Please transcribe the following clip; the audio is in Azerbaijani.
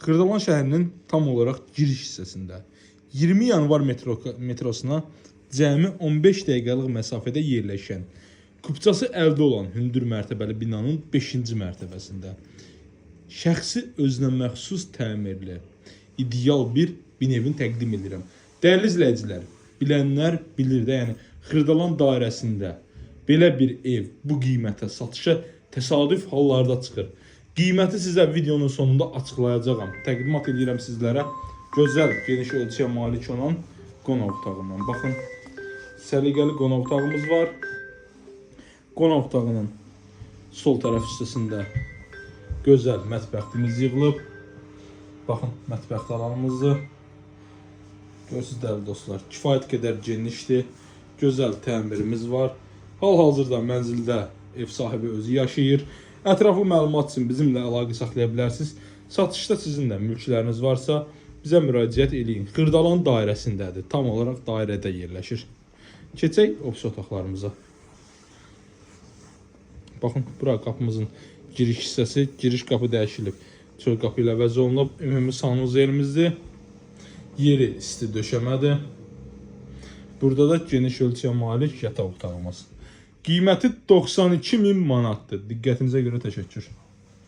Xırdalan şəhərinin tam olaraq giriş hissəsində 20 yanvar metrosuna cəmi 15 dəqiqəlik məsafədə yerləşən, kubçası əldə olan hündür mərtəbəli binanın 5-ci mərtəbəsində şəxsi özünə məxsus təmirli, ideal bir binevin təqdim edirəm. Dəyərli izləyicilər, bilənlər bilir də, yəni Xırdalan dairəsində belə bir ev bu qiymətə satışa təsadüf hallarda çıxır. Qiyməti sizə videonun sonunda açıqlayacağam. Təqdimat edirəm sizlərə gözəl, geniş ölçüyə malik olan qonaq otağından. Baxın, səliqəli qonaq otağımız var. Qonaq otağının sol tərəf hissəsində gözəl mətbəximiz yığılıb. Baxın, mətbəx talanımızı. Görürsünüz dəyərli dostlar, kifayət qədər genişdir. Gözəl təmirimiz var. Hal-hazırda mənzildə ev sahibi özü yaşayır. Ətraflı məlumat üçün bizimlə əlaqə saxlaya bilərsiniz. Satışda sizin də mülkləriniz varsa bizə müraciət edin. Xırdalan dairəsindədir. Tam olaraq dairədə yerləşir. Keçək ofis otaqlarımıza. Baxın, bura qapımızın giriş hissəsi. Giriş qapı dəyişilib. Çöl qapı ilə əvəz olunub. Ümumi sanuzelimizdir. Yeri isti döşəmədir. Burada da geniş ölçüyə malik yataq otağımız. Qiyməti 92.000 manatdır. Diqqətinizə görə təşəkkür.